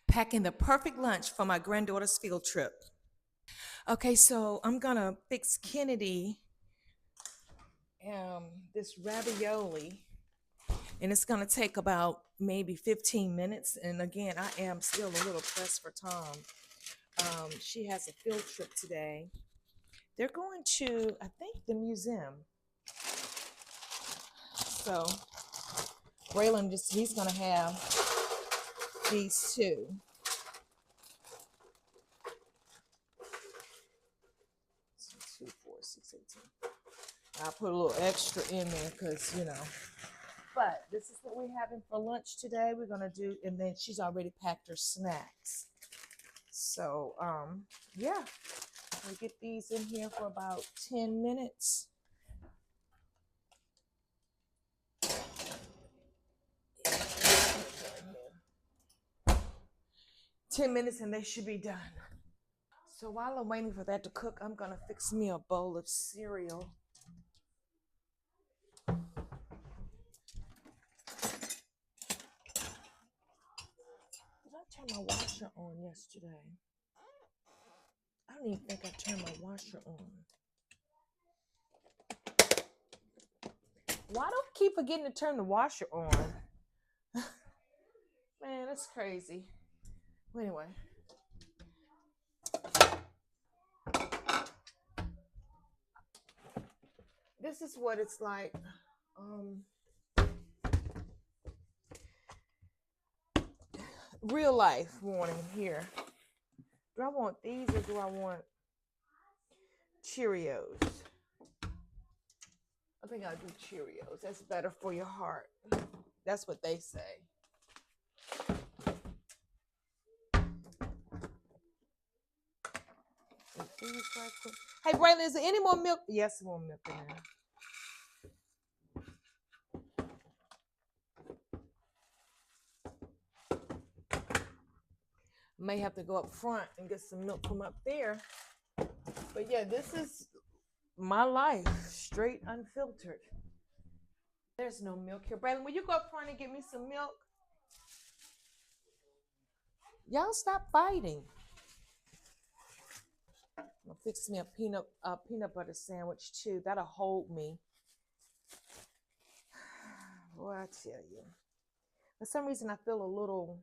packing the perfect lunch for my granddaughter's field trip. Okay, so I'm gonna fix Kennedy this ravioli, and it's gonna take about maybe 15 minutes. And again, I am still a little pressed for time. She has a field trip today. They're going to, I think, the museum. So Braylon he's gonna have these two. So 2, 4, 6, 18. I'll put a little extra in there because, But this is what we're having for lunch today. We're gonna do, and then she's already packed her snacks. So, yeah, we'll get these in here for about 10 minutes. 10 minutes and they should be done. So while I'm waiting for that to cook, I'm gonna fix me a bowl of cereal. Did I turn my washer on yesterday? I don't even think I turned my washer on. Why do I keep forgetting to turn the washer on? Man, that's crazy. Anyway. This is what it's like. Real life morning here. Do I want these or do I want Cheerios? I think I'll do Cheerios. That's better for your heart. That's what they say. Hey, Braylon, is there any more milk? Yes, more milk in there. May have to go up front and get some milk from up there. But yeah, this is my life, straight unfiltered. There's no milk here. Braylon, will you go up front and get me some milk? Y'all stop fighting. I'll fix me a peanut butter sandwich too. That'll hold me. Boy, I tell you. For some reason I feel a little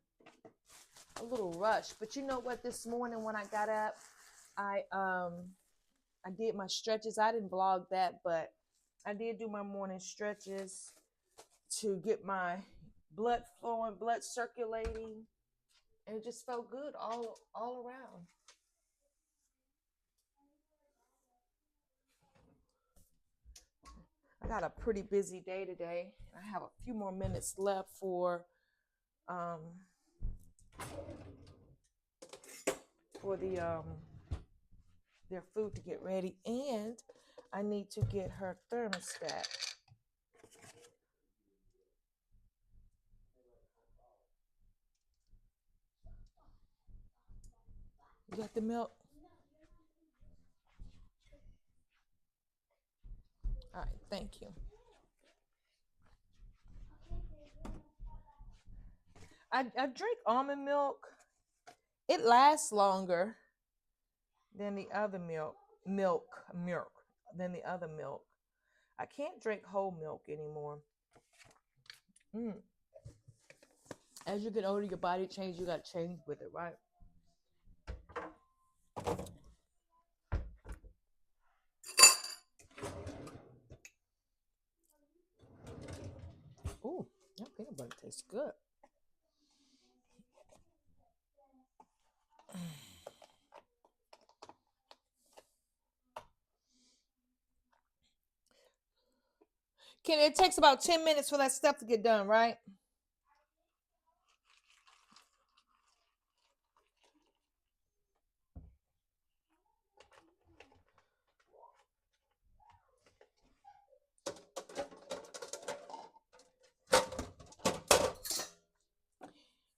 rushed. But you know what? This morning when I got up, I did my stretches. I didn't vlog that, but I did do my morning stretches to get my blood flowing, blood circulating, and it just felt good all around. I got a pretty busy day today. I have a few more minutes left for their food to get ready, and I need to get her thermostat. You got the milk? All right, thank you. I drink almond milk. It lasts longer than the other milk than the other milk. I can't drink whole milk anymore. As you get older, your body changes. You got to change with it, right? Ooh, that peanut butter tastes good. It takes about 10 minutes for that stuff to get done, right?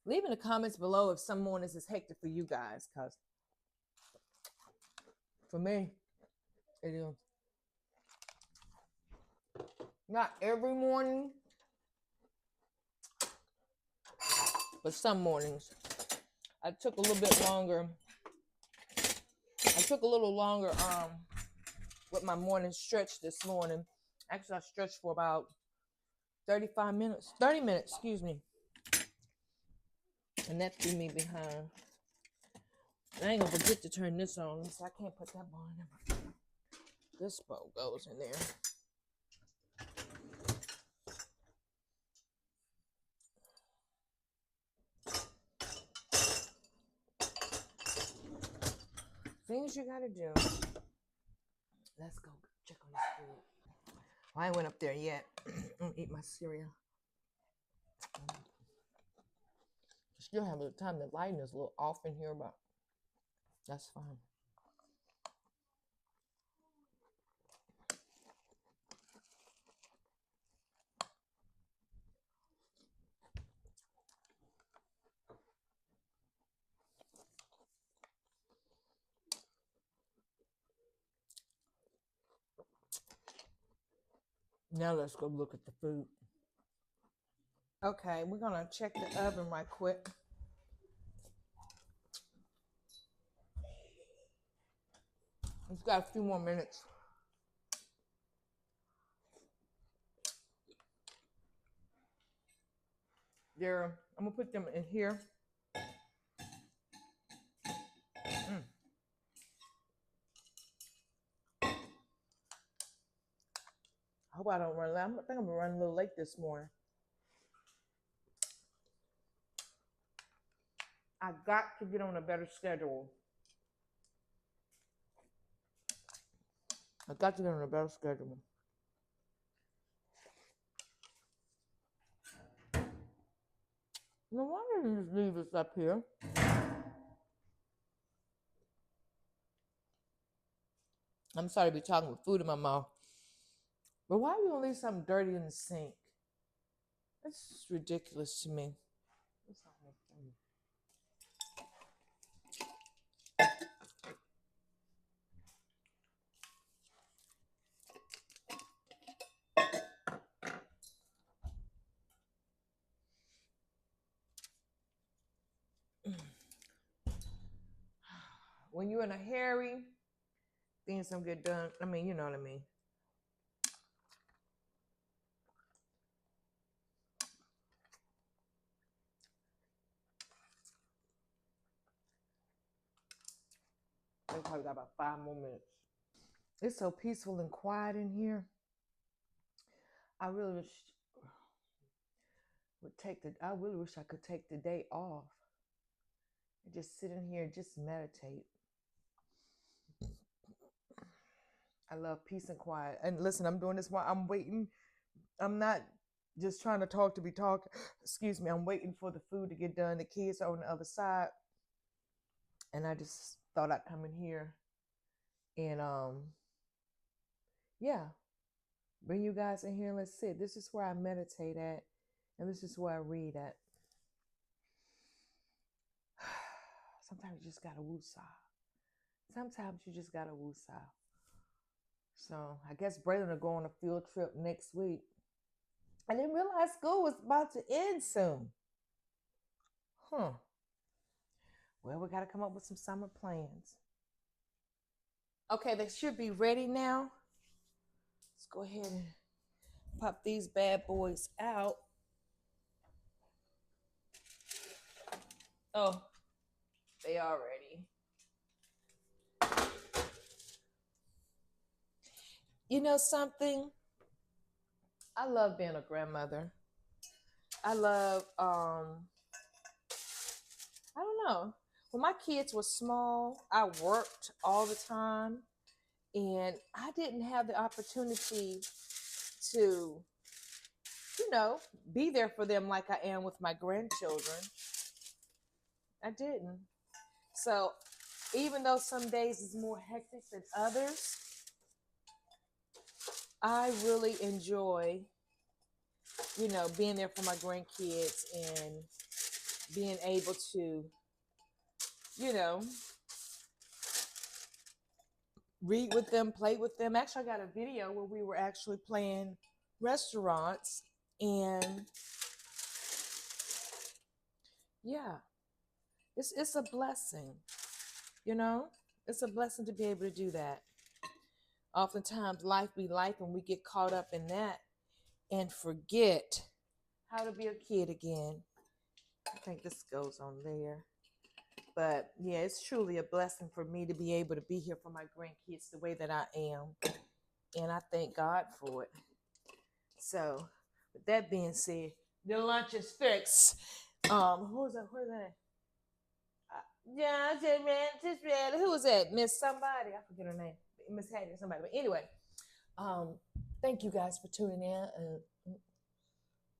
Leave in the comments below if some mornings is hectic for you guys, because for me, it is. Not every morning, but some mornings. I took a little bit longer. I took a little longer with my morning stretch this morning. Actually, I stretched for about 35 minutes, 30 minutes, excuse me. And that threw me behind. I ain't gonna forget to turn this on, so I can't put that bowl in there. This bowl goes in there. Things you gotta do. Let's go check on this food. I ain't went up there yet. I'm gonna eat my cereal. Still have a little time. The lighting is a little off in here, but that's fine. Now let's go look at the food. Okay, we're gonna check the oven right quick. It's got a few more minutes. There, I'm gonna put them in here. I hope I don't run late. I think I'm gonna run a little late this morning. I got to get on a better schedule. I got to get on a better schedule. No, why didn't you just leave this up here? I'm sorry to be talking with food in my mouth. But why are you gonna leave something dirty in the sink? That's just ridiculous to me. When you're in a hurry, things don't get done. I mean, you know what I mean. I probably got about 5 more minutes. It's so peaceful and quiet in here. I really wish I really wish I could take the day off and just sit in here and just meditate. I love peace and quiet. And listen, I'm doing this while I'm waiting. I'm not just trying to talk to be talking. Excuse me. I'm waiting for the food to get done. The kids are on the other side. And I just thought I'd come in here and yeah, bring you guys in here and let's sit. This is where I meditate at, and this is where I read at. Sometimes you just gotta woosah. Sometimes you just gotta woosah. So I guess Braylon will go on a field trip next week. I didn't realize school was about to end soon. Well, we gotta come up with some summer plans. Okay, they should be ready now. Let's go ahead and pop these bad boys out. Oh, they are ready. You know something? I love being a grandmother. I love, I don't know. When my kids were small, I worked all the time and I didn't have the opportunity to, be there for them like I am with my grandchildren. I didn't. So even though some days is more hectic than others, I really enjoy, being there for my grandkids and being able to, read with them, play with them. Actually, I got a video where we were actually playing restaurants and yeah, It's a blessing, you know? It's a blessing to be able to do that. Oftentimes life be life and we get caught up in that and forget how to be a kid again. I think this goes on there. But yeah, it's truly a blessing for me to be able to be here for my grandkids the way that I am. And I thank God for it. So with that being said, the lunch is fixed. Who's that? Who's that? Yeah, I said, man, just read. Who was that? Miss somebody. I forget her name. Miss Hattie or somebody. But anyway, thank you guys for tuning in.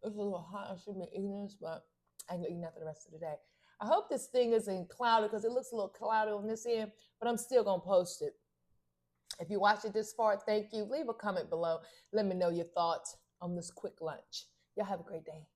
It's a little hot. I should be eating this, but I ain't gonna eat nothing the rest of the day. I hope this thing isn't cloudy because it looks a little cloudy on this end, but I'm still gonna post it. If you watched it this far, thank you. Leave a comment below. Let me know your thoughts on this quick lunch. Y'all have a great day.